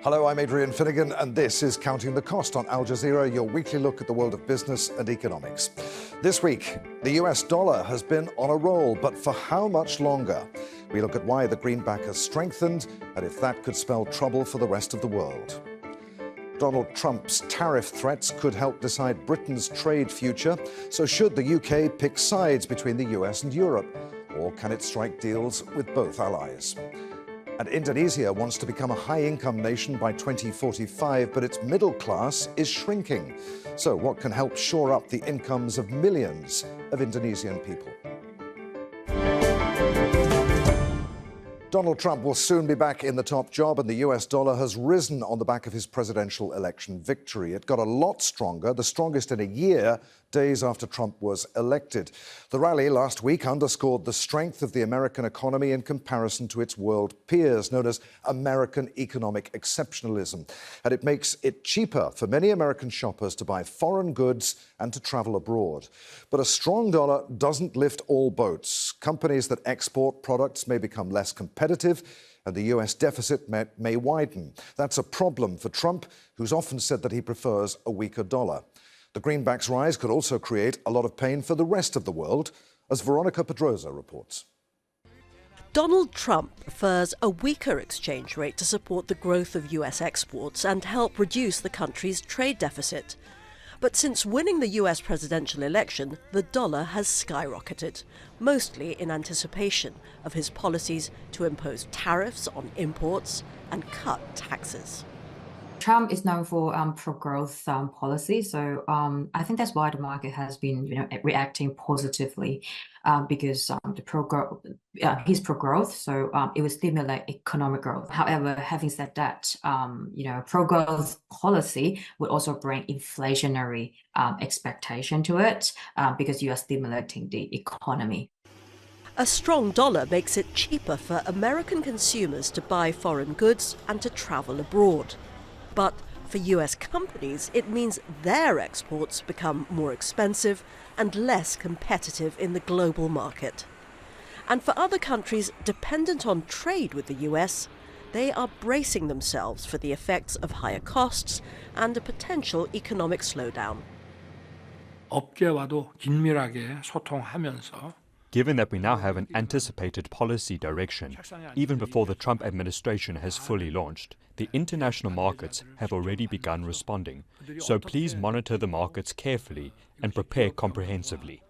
Hello, I'm Adrian Finnegan, and this is Counting the Cost on Al Jazeera, your weekly look at the world of business and economics. This week, the US dollar has been on a roll, but for how much longer? We look at why the greenback has strengthened and if that could spell trouble for the rest of the world. Donald Trump's tariff threats could help decide Britain's trade future. So should the UK pick sides between the US and Europe? Or can it strike deals with both allies? And Indonesia wants to become a high-income nation by 2045, but its middle class is shrinking. So what can help shore up the incomes of millions of Indonesian people? Donald Trump will soon be back in the top job, and the US dollar has risen on the back of his presidential election victory. It got a lot stronger, the strongest in a year, days after Trump was elected. The rally last week underscored the strength of the American economy in comparison to its world peers, known as American economic exceptionalism. And it makes it cheaper for many American shoppers to buy foreign goods and to travel abroad. But a strong dollar doesn't lift all boats. Companies that export products may become less competitive, and the US deficit may widen. That's a problem for Trump, who's often said that he prefers a weaker dollar. The greenback's rise could also create a lot of pain for the rest of the world, as Veronica Pedrosa reports. Donald Trump prefers a weaker exchange rate to support the growth of US exports and help reduce the country's trade deficit. But since winning the US presidential election, the dollar has skyrocketed, mostly in anticipation of his policies to impose tariffs on imports and cut taxes. Trump is known for pro-growth policy, so I think that's why the market has been, reacting positively because he's pro-growth, so it will stimulate economic growth. However, having said that, pro-growth policy would also bring inflationary expectation to it because you are stimulating the economy. A strong dollar makes it cheaper for American consumers to buy foreign goods and to travel abroad. But for US companies, it means their exports become more expensive and less competitive in the global market. And for other countries dependent on trade with the US, they are bracing themselves for the effects of higher costs and a potential economic slowdown. 업계와도 긴밀하게 소통하면서 Given that we now have an anticipated policy direction, even before the Trump administration has fully launched, the international markets have already begun responding. So please monitor the markets carefully and prepare comprehensively.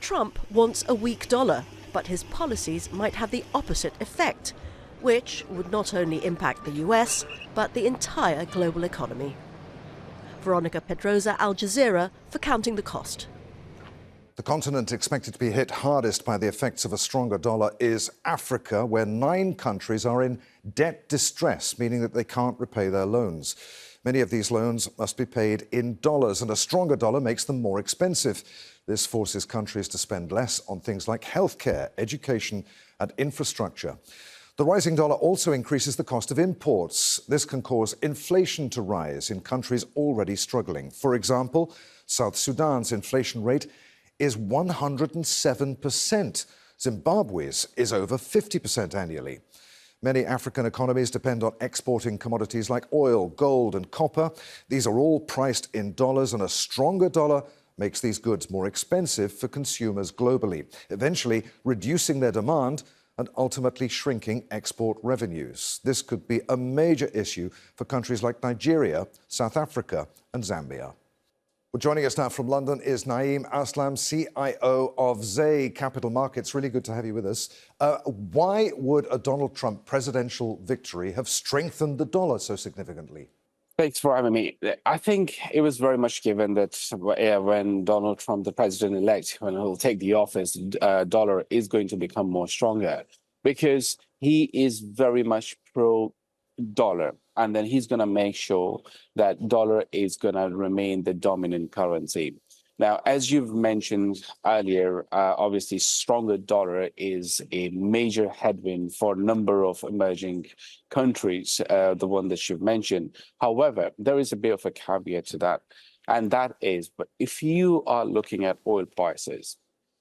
Trump wants a weak dollar, but his policies might have the opposite effect, which would not only impact the US, but the entire global economy. Veronica Pedrosa, Al Jazeera, for Counting the Cost. The continent expected to be hit hardest by the effects of a stronger dollar is Africa, where 9 countries are in debt distress, meaning that they can't repay their loans. Many of these loans must be paid in dollars, and a stronger dollar makes them more expensive. This forces countries to spend less on things like healthcare, education, and infrastructure. The rising dollar also increases the cost of imports. This can cause inflation to rise in countries already struggling. For example, South Sudan's inflation rate is 107%. Zimbabwe's is over 50% annually. Many African economies depend on exporting commodities like oil, gold, and copper. These are all priced in dollars, and a stronger dollar makes these goods more expensive for consumers globally, eventually reducing their demand and ultimately shrinking export revenues. This could be a major issue for countries like Nigeria, South Africa, and Zambia. Well, joining us now from London is Naeem Aslam, CIO of Zay Capital Markets. Really good to have you with us. Why would a Donald Trump presidential victory have strengthened the dollar so significantly? Thanks for having me. I think it was very much given that when Donald Trump, the president-elect, when he'll take the office, dollar is going to become more stronger because he is very much pro-dollar. And then he's going to make sure that dollar is going to remain the dominant currency. Now, as you've mentioned earlier, obviously, stronger dollar is a major headwind for a number of emerging countries, the one that you've mentioned. However, there is a bit of a caveat to that, and that is, but if you are looking at oil prices,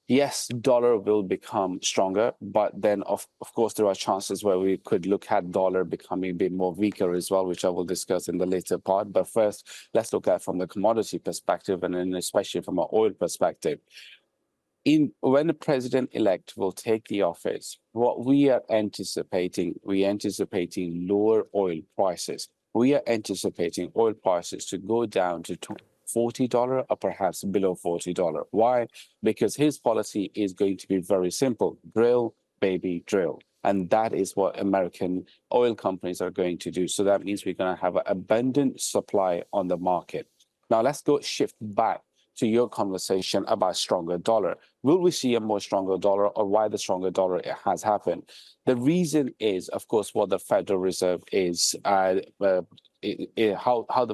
yes, dollar will become stronger, but then of course there are chances where we could look at dollar becoming a bit more weaker as well, which I will discuss in the later part. But first, let's look at from the commodity perspective, and then especially from an oil perspective. When the president-elect will take the office, what we are anticipating, lower oil prices. We are anticipating oil prices to go down to $40 or perhaps below $40. Why? Because his policy is going to be very simple: drill, baby, drill. And that is what American oil companies are going to do. So that means we're going to have an abundant supply on the market. Now let's shift back to your conversation about stronger dollar. Will we see a more stronger dollar, or why the stronger dollar has happened? The reason is, of course, what the Federal Reserve is, how the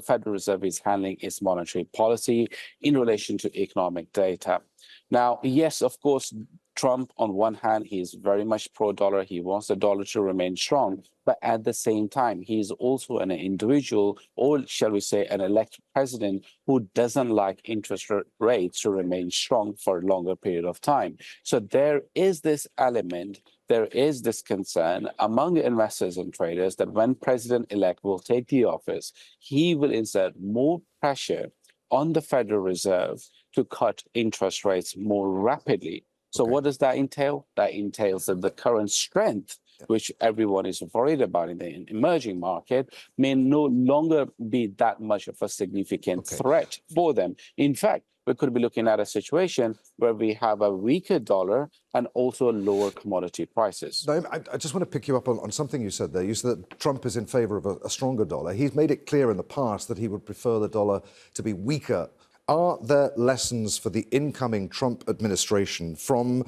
Federal Reserve is handling its monetary policy in relation to economic data. Now, yes, of course, Trump, on one hand, he is very much pro-dollar. He wants the dollar to remain strong. But at the same time, he is also an individual, or shall we say an elected president, who doesn't like interest rates to remain strong for a longer period of time. So there is this element, there is this concern among investors and traders that when president-elect will take the office, he will exert more pressure on the Federal Reserve to cut interest rates more rapidly. So what does that entail? That entails that the current strength, which everyone is worried about in the emerging market, may no longer be that much of a significant threat for them. In fact, we could be looking at a situation where we have a weaker dollar and also lower commodity prices. Now, I just want to pick you up on something you said there. You said that Trump is in favor of a stronger dollar. He's made it clear in the past that he would prefer the dollar to be weaker. Are there lessons for the incoming Trump administration from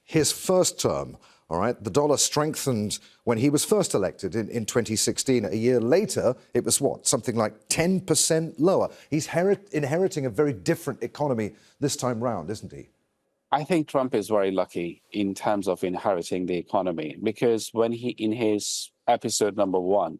his first term? All right, the dollar strengthened when he was first elected in 2016. A year later, it was what, something like 10% lower. He's inheriting a very different economy this time round, isn't he? I think Trump is very lucky in terms of inheriting the economy, because when in his episode number 1,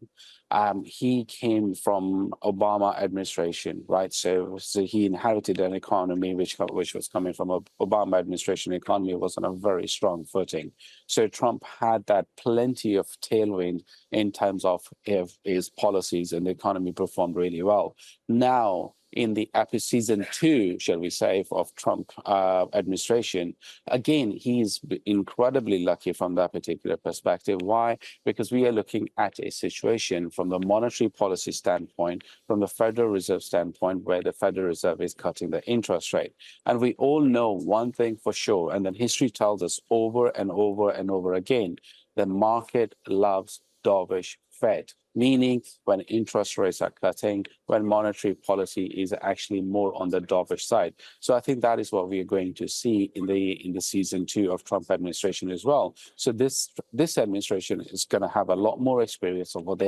he came from Obama administration, right? So he inherited an economy which was coming from a Obama administration. Economy was on a very strong footing. So Trump had that plenty of tailwind in terms of his policies, and the economy performed really well. Now, in the season 2, shall we say, of Trump administration, again, he's incredibly lucky from that particular perspective. Why? Because we are looking at a situation from the monetary policy standpoint, from the Federal Reserve standpoint, where the Federal Reserve is cutting the interest rate. And we all know one thing for sure, and then history tells us over and over and over again, the market loves dovish Fed, meaning when interest rates are cutting, when monetary policy is actually more on the dovish side. So I think that is what we are going to see in the season 2 of Trump administration as well. So this administration is going to have a lot more experience of what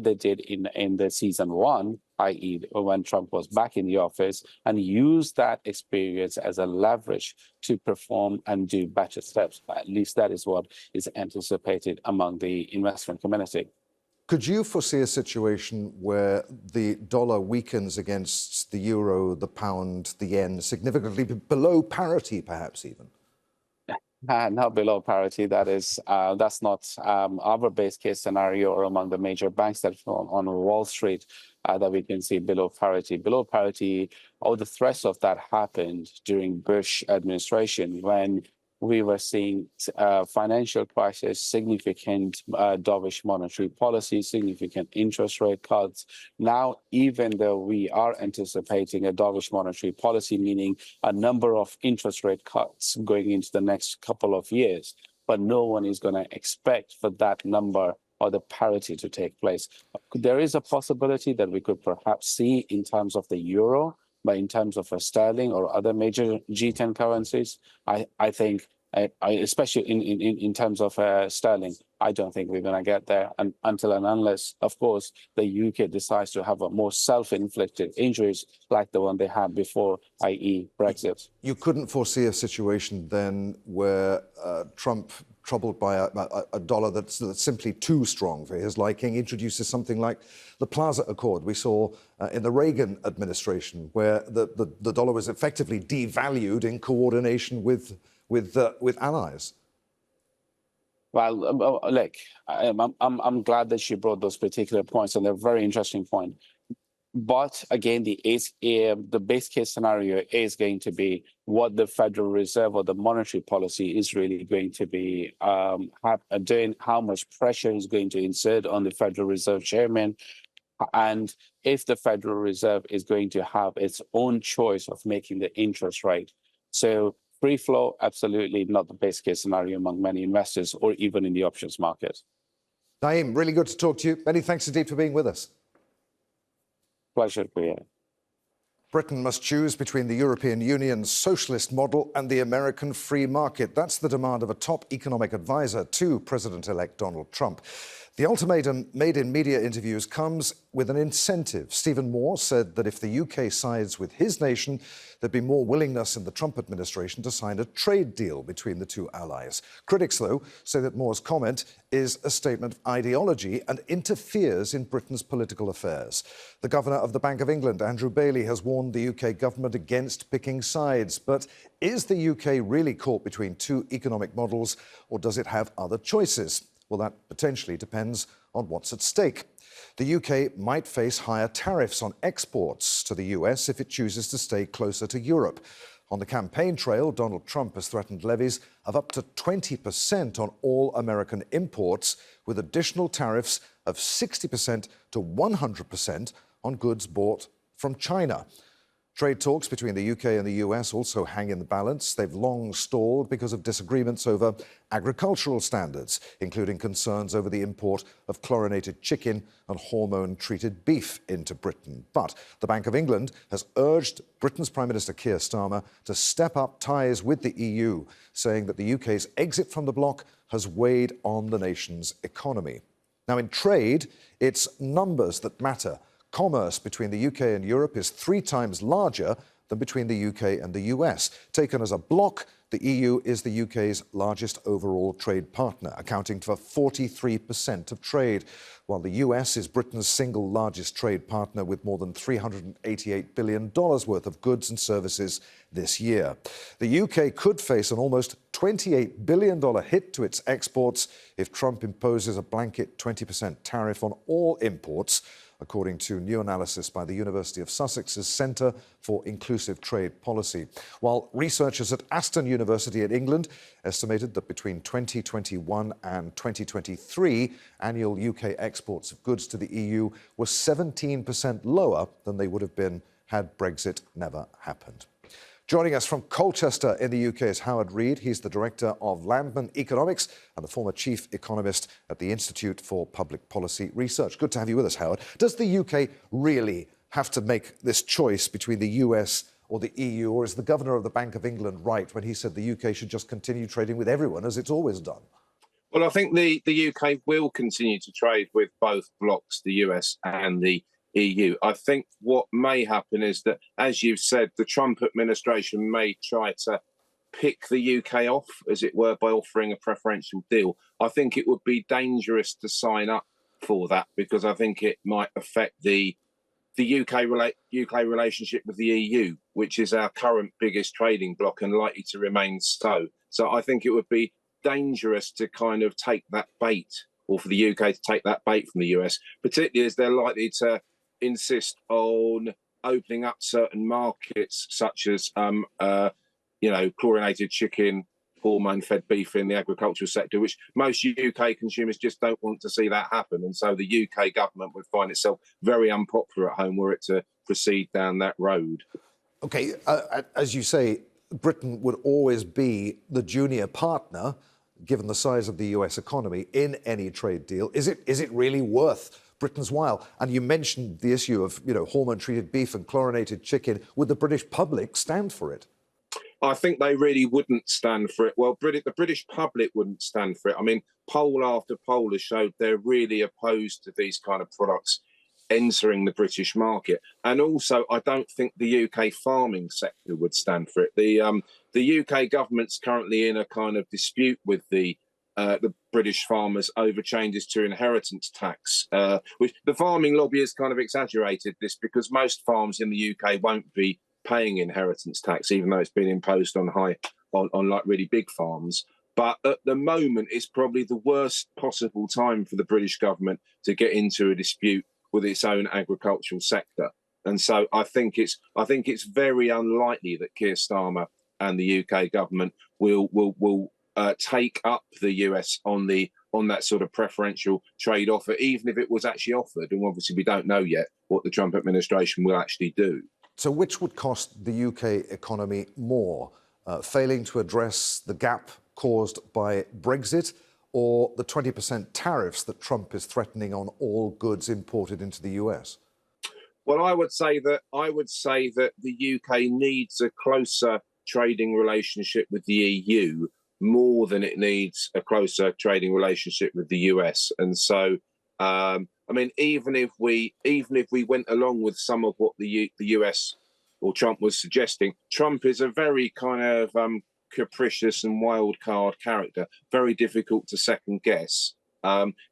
they did in the season 1, i.e. when Trump was back in the office, and use that experience as a leverage to perform and do better steps. At least that is what is anticipated among the investment community. Could you foresee a situation where the dollar weakens against the euro, the pound, the yen, significantly below parity, perhaps even? Not below parity. That's not our base case scenario, or among the major banks that on Wall Street that we can see below parity. Below parity, all the threats of that happened during Bush administration, when we were seeing financial crisis, significant dovish monetary policy, significant interest rate cuts. Now, even though we are anticipating a dovish monetary policy, meaning a number of interest rate cuts going into the next couple of years, but no one is going to expect for that number or the parity to take place. There is a possibility that we could perhaps see in terms of the euro, but in terms of sterling or other major G10 currencies, I think, especially in terms of sterling, I don't think we're going to get there until and unless, of course, the UK decides to have a more self-inflicted injuries like the one they had before, i.e. Brexit. You couldn't foresee a situation then where Trump troubled by a dollar that's simply too strong for his liking, introduces something like the Plaza Accord we saw in the Reagan administration, where the dollar was effectively devalued in coordination with allies. Well, look, I'm glad that she brought those particular points, and they're very interesting point. But again, the base case scenario is going to be what the Federal Reserve or the monetary policy is really going to be doing, how much pressure is going to insert on the Federal Reserve chairman, and if the Federal Reserve is going to have its own choice of making the interest rate. So free flow, absolutely not the base case scenario among many investors or even in the options market. Naeem, really good to talk to you. Many thanks indeed for being with us. Pleasure to be here. Britain must choose between the European Union's socialist model and the American free market. That's the demand of a top economic advisor to President-elect Donald Trump. The ultimatum made in media interviews comes with an incentive. Stephen Moore said that if the UK sides with his nation, there'd be more willingness in the Trump administration to sign a trade deal between the two allies. Critics, though, say that Moore's comment is a statement of ideology and interferes in Britain's political affairs. The Governor of the Bank of England, Andrew Bailey, has warned the UK government against picking sides. But is the UK really caught between two economic models, or does it have other choices? Well, that potentially depends on what's at stake. The UK might face higher tariffs on exports to the US if it chooses to stay closer to Europe. On the campaign trail, Donald Trump has threatened levies of up to 20% on all American imports, with additional tariffs of 60% to 100% on goods bought from China. Trade talks between the UK and the US also hang in the balance. They've long stalled because of disagreements over agricultural standards, including concerns over the import of chlorinated chicken and hormone-treated beef into Britain. But the Bank of England has urged Britain's Prime Minister Keir Starmer to step up ties with the EU, saying that the UK's exit from the bloc has weighed on the nation's economy. Now, in trade, it's numbers that matter. Commerce between the UK and Europe is 3 times larger than between the UK and the US. Taken as a bloc, the EU is the UK's largest overall trade partner, accounting for 43% of trade, while the US is Britain's single largest trade partner with more than $388 billion worth of goods and services this year. The UK could face an almost $28 billion hit to its exports if Trump imposes a blanket 20% tariff on all imports, according to new analysis by the University of Sussex's Centre for Inclusive Trade Policy. While researchers at Aston University in England estimated that between 2021 and 2023, annual UK exports of goods to the EU were 17% lower than they would have been had Brexit never happened. Joining us from Colchester in the UK is Howard Reid. He's the Director of Landman Economics and the former Chief Economist at the Institute for Public Policy Research. Good to have you with us, Howard. Does the UK really have to make this choice between the US or the EU, or is the Governor of the Bank of England right when he said the UK should just continue trading with everyone as it's always done? Well, I think the UK will continue to trade with both blocs, the US and the EU. I think what may happen is that, as you've said, the Trump administration may try to pick the UK off, as it were, by offering a preferential deal. I think it would be dangerous to sign up for that, because I think it might affect the UK relationship with the EU, which is our current biggest trading bloc and likely to remain so. So I think it would be dangerous to kind of take that bait, or for the UK to take that bait from the US, particularly as they're likely to insist on opening up certain markets, such as chlorinated chicken, hormone-fed beef in the agricultural sector, which most UK consumers just don't want to see that happen. And so the UK government would find itself very unpopular at home were it to proceed down that road. OK, as you say, Britain would always be the junior partner, given the size of the US economy, in any trade deal. Is it really worth Britain's while? And you mentioned the issue of, hormone-treated beef and chlorinated chicken. Would the British public stand for it? I think they really wouldn't stand for it. Well, the British public wouldn't stand for it. I mean, poll after poll has showed they're really opposed to these kind of products entering the British market. And also, I don't think the UK farming sector would stand for it. The UK government's currently in a kind of dispute with the the British farmers over changes to inheritance tax, which the farming lobby has kind of exaggerated this because most farms in the UK won't be paying inheritance tax, even though it's been imposed on like really big farms. But at the moment, it's probably the worst possible time for the British government to get into a dispute with its own agricultural sector. And so I think it's very unlikely that Keir Starmer and the UK government will take up the US on that sort of preferential trade offer, even if it was actually offered. And obviously, we don't know yet what the Trump administration will actually do. So which would cost the UK economy more, failing to address the gap caused by Brexit or the 20% tariffs that Trump is threatening on all goods imported into the US? Well, I would say that the UK needs a closer trading relationship with the EU more than it needs a closer trading relationship with the US. And so, I mean, even if we went along with some of what the US or Trump was suggesting, Trump is a very kind of capricious and wild card character, very difficult to second guess.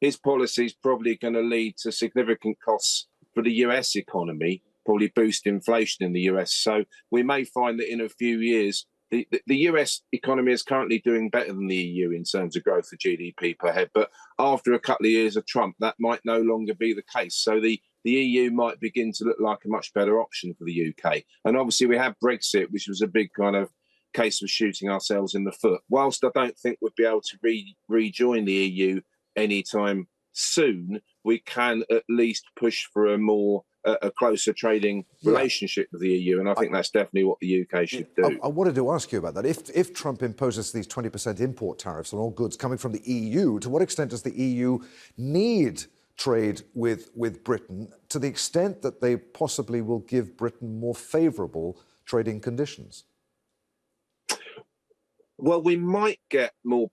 His policy is probably going to lead to significant costs for the US economy, probably boost inflation in the US. So we may find that in a few years, the US economy is currently doing better than the EU in terms of growth of GDP per head. But after a couple of years of Trump, that might no longer be the case. So the EU might begin to look like a much better option for the UK. And obviously we have Brexit, which was a big kind of case of shooting ourselves in the foot. Whilst I don't think we'd be able to rejoin the EU anytime soon, we can at least push for a closer trading relationship with the EU, and I think that's definitely what the UK should do. I wanted to ask you about that. If Trump imposes these 20% import tariffs on all goods coming from the EU, to what extent does the EU need trade with Britain, to the extent that they possibly will give Britain more favourable trading conditions? Well, we might get more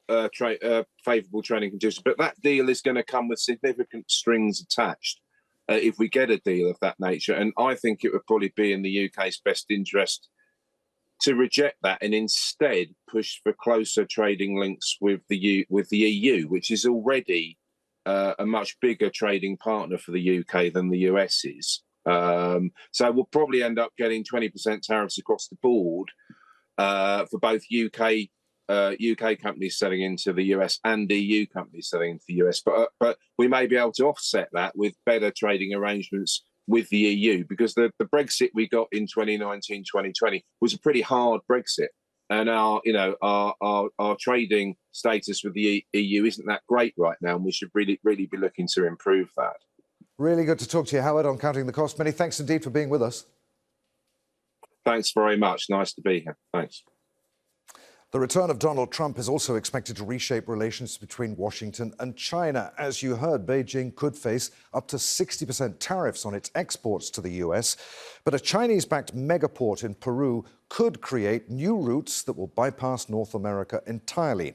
favourable trading conditions, but that deal is going to come with significant strings attached if we get a deal of that nature. And I think it would probably be in the UK's best interest to reject that and instead push for closer trading links with the EU, which is already a much bigger trading partner for the UK than the US is. So we'll probably end up getting 20% tariffs across the board for both UK companies selling into the US and EU companies selling into the US. But we may be able to offset that with better trading arrangements with the EU, because the Brexit we got in 2019, 2020 was a pretty hard Brexit. And our trading status with the EU isn't that great right now, and we should really be looking to improve that. Really good to talk to you, Howard, on Counting the Cost. Many thanks indeed for being with us. Thanks very much. Nice to be here. Thanks. The return of Donald Trump is also expected to reshape relations between Washington and China. As you heard, Beijing could face up to 60% tariffs on its exports to the US. But a Chinese-backed megaport in Peru could create new routes that will bypass North America entirely.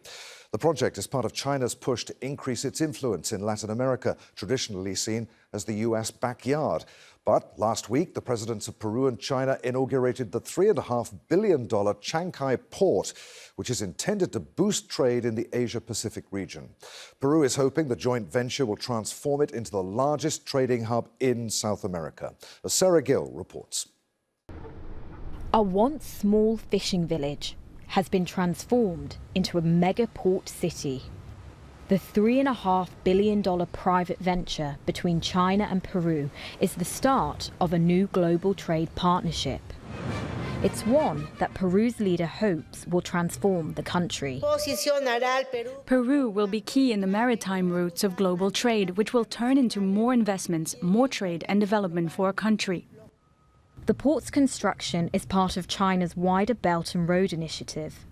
The project is part of China's push to increase its influence in Latin America, traditionally seen as the US backyard. But last week, the presidents of Peru and China inaugurated the $3.5 billion Chancay port, which is intended to boost trade in the Asia-Pacific region. Peru is hoping the joint venture will transform it into the largest trading hub in South America. As Sarah Gill reports. A once small fishing village has been transformed into a mega port city. The $3.5 billion private venture between China and Peru is the start of a new global trade partnership. It's one that Peru's leader hopes will transform the country. Peru will be key in the maritime routes of global trade, which will turn into more investments, more trade and development for our country. The port's construction is part of China's wider Belt and Road Initiative.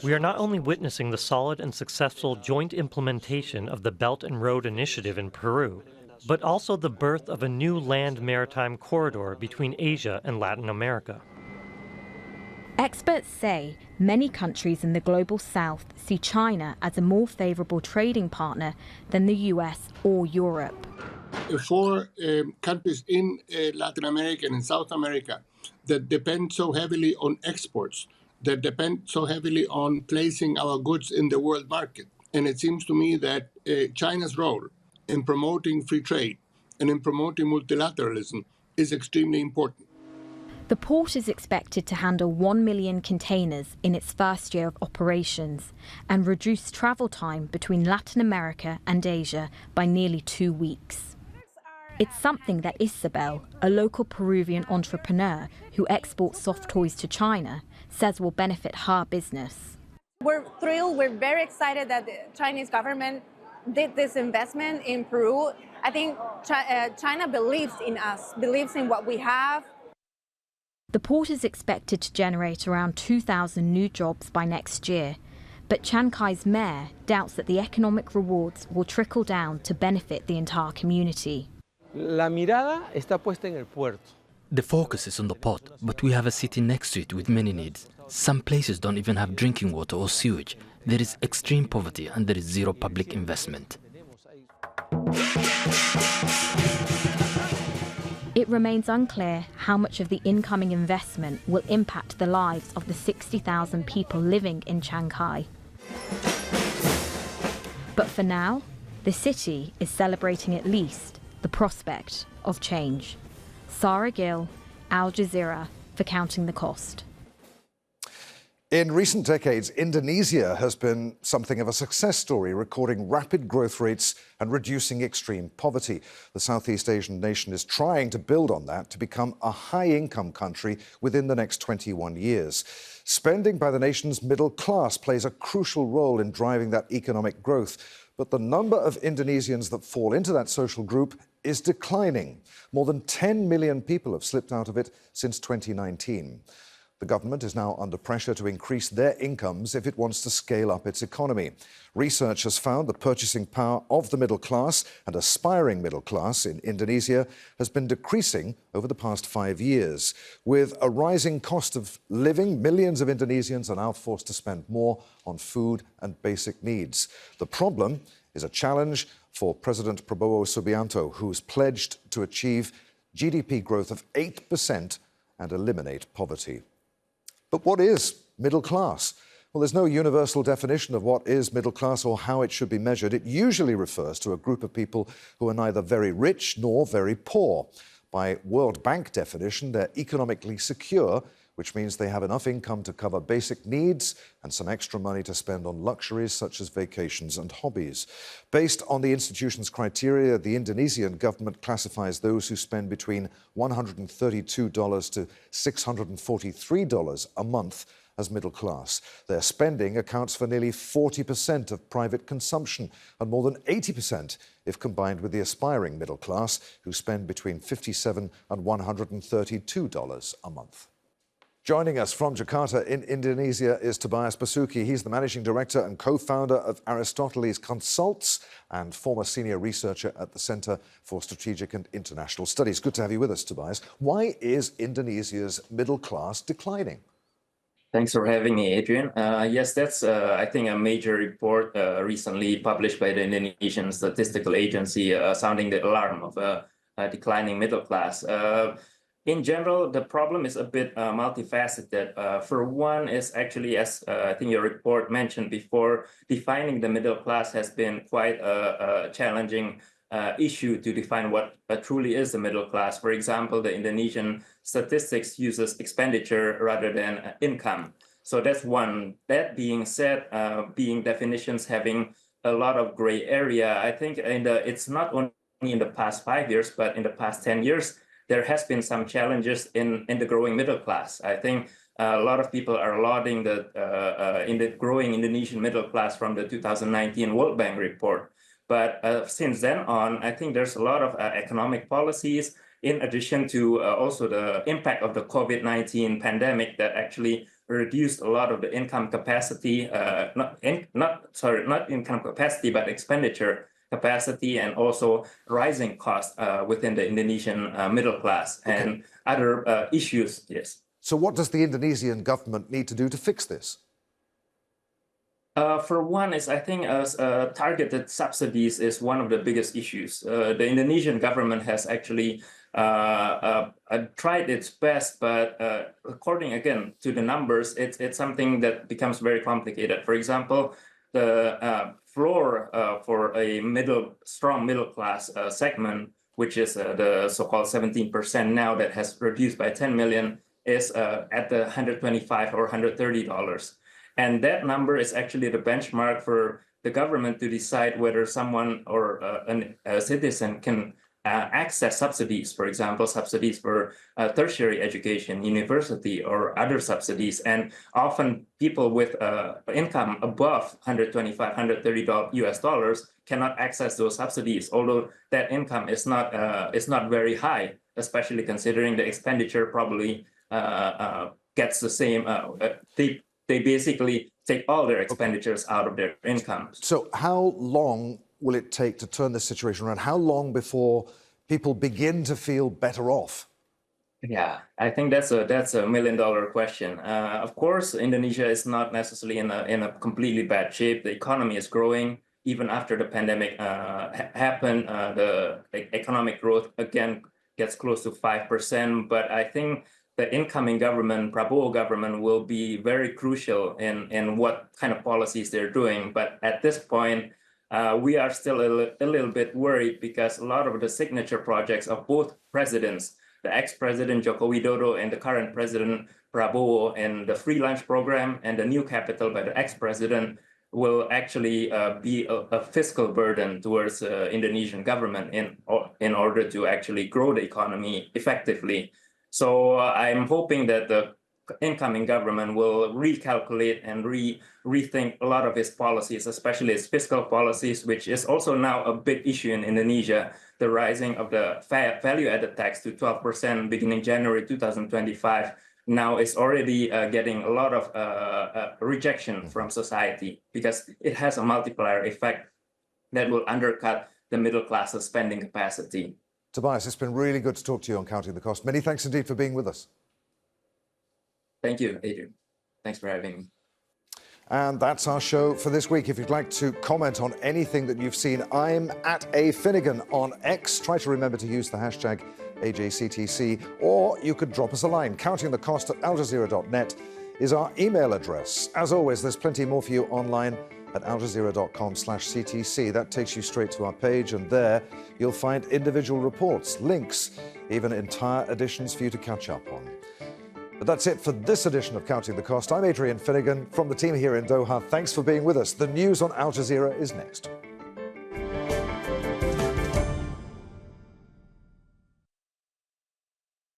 We are not only witnessing the solid and successful joint implementation of the Belt and Road Initiative in Peru, but also the birth of a new land maritime corridor between Asia and Latin America. Experts say many countries in the global south see China as a more favorable trading partner than the US or Europe. For countries in Latin America and in South America that depend so heavily on exports, that depend so heavily on placing our goods in the world market. And it seems to me that China's role in promoting free trade and in promoting multilateralism is extremely important. The port is expected to handle 1 million containers in its first year of operations and reduce travel time between Latin America and Asia by nearly 2 weeks. It's something that Isabel, a local Peruvian entrepreneur who exports soft toys to China, says will benefit her business. We're thrilled, we're very excited that the Chinese government did this investment in Peru. I think China believes in us, believes in what we have. The port is expected to generate around 2,000 new jobs by next year, but Chiang Kai's mayor doubts that the economic rewards will trickle down to benefit the entire community. La mirada está puesta en el puerto. The focus is on the port, but we have a city next to it with many needs. Some places don't even have drinking water or sewage. There is extreme poverty and there is zero public investment. It remains unclear how much of the incoming investment will impact the lives of the 60,000 people living in Chiang Kai. But for now, the city is celebrating at least the prospect of change. Sarah Gill, Al Jazeera, for Counting the Cost. In recent decades, Indonesia has been something of a success story, recording rapid growth rates and reducing extreme poverty. The Southeast Asian nation is trying to build on that to become a high-income country within the next 21 years. Spending by the nation's middle class plays a crucial role in driving that economic growth. But the number of Indonesians that fall into that social group is declining. More than 10 million people have slipped out of it since 2019. The government is now under pressure to increase their incomes if it wants to scale up its economy. Research has found the purchasing power of the middle class and aspiring middle class in Indonesia has been decreasing over the past 5 years. With a rising cost of living, millions of Indonesians are now forced to spend more on food and basic needs. The problem is a challenge for President Prabowo Subianto, who's pledged to achieve GDP growth of 8% and eliminate poverty. But what is middle class? Well, there's no universal definition of what is middle class or how it should be measured. It usually refers to a group of people who are neither very rich nor very poor. By World Bank definition, they're economically secure, which means they have enough income to cover basic needs and some extra money to spend on luxuries such as vacations and hobbies. Based on the institution's criteria, the Indonesian government classifies those who spend between $132 to $643 a month as middle class. Their spending accounts for nearly 40% of private consumption and more than 80% if combined with the aspiring middle class, who spend between $57 and $132 a month. Joining us from Jakarta in Indonesia is Tobias Basuki. He's the managing director and co-founder of Aristoteles Consults and former senior researcher at the Center for Strategic and International Studies. Good to have you with us, Tobias. Why is Indonesia's middle class declining? Thanks for having me, Adrian. Yes, that's, I think, a major report recently published by the Indonesian Statistical Agency sounding the alarm of a declining middle class. In general, the problem is a bit multifaceted. For one is actually, as I think your report mentioned before, defining the middle class has been quite a challenging issue to define what truly is the middle class. For example, the Indonesian statistics uses expenditure rather than income. So that's one. That being said, being definitions having a lot of gray area, I think it's not only in the past 5 years, but in the past 10 years, there has been some challenges in the growing middle class. I think a lot of people are lauding the growing Indonesian middle class from the 2019 World Bank report. But since then on, I think there's a lot of economic policies, in addition to also the impact of the COVID-19 pandemic that actually reduced a lot of the income capacity, not income capacity, but expenditure capacity, and also rising costs within the Indonesian middle class and other issues. Yes. So what does the Indonesian government need to do to fix this? For one, I think targeted subsidies is one of the biggest issues. The Indonesian government has actually tried its best, but according again to the numbers, it's something that becomes very complicated. For example, the floor for a strong middle class segment, which is the so-called 17% now that has reduced by 10 million, is at the $125 or $130. And that number is actually the benchmark for the government to decide whether someone or a citizen can access subsidies, for example, subsidies for tertiary education, university, or other subsidies. And often people with income above $125, $130 US dollars cannot access those subsidies, although that income is not very high, especially considering the expenditure probably gets the same. They basically take all their expenditures out of their incomes. So how long will it take to turn this situation around? How long before people begin to feel better off? Yeah, I think that's a million-dollar question. Of course, Indonesia is not necessarily in a completely bad shape. The economy is growing even after the pandemic happened. The economic growth again gets close to 5%. But I think the incoming government, Prabowo government, will be very crucial in what kind of policies they're doing. But at this point, we are still a little bit worried because a lot of the signature projects of both presidents, the ex-president Joko Widodo and the current president Prabowo, and the free lunch program and the new capital by the ex-president will actually be a fiscal burden towards Indonesian government in order to actually grow the economy effectively. So I'm hoping that the incoming government will recalculate and rethink a lot of its policies, especially its fiscal policies, which is also now a big issue in Indonesia. The rising of the value-added tax to 12% beginning January 2025 now is already getting a lot of rejection from society because it has a multiplier effect that will undercut the middle class's spending capacity. Tobias, it's been really good to talk to you on Counting the Cost. Many thanks indeed for being with us. Thank you, Adrian. Thanks for having me. And that's our show for this week. If you'd like to comment on anything that you've seen, I'm at @afinnegan on X. Try to remember to use the hashtag AJCTC, or you could drop us a line. Countingthecost@aljazeera.net is our email address. As always, there's plenty more for you online at aljazeera.com/CTC. That takes you straight to our page, and there you'll find individual reports, links, even entire editions for you to catch up on. But that's it for this edition of Counting the Cost. I'm Adrian Finnegan from the team here in Doha. Thanks for being with us. The news on Al Jazeera is next.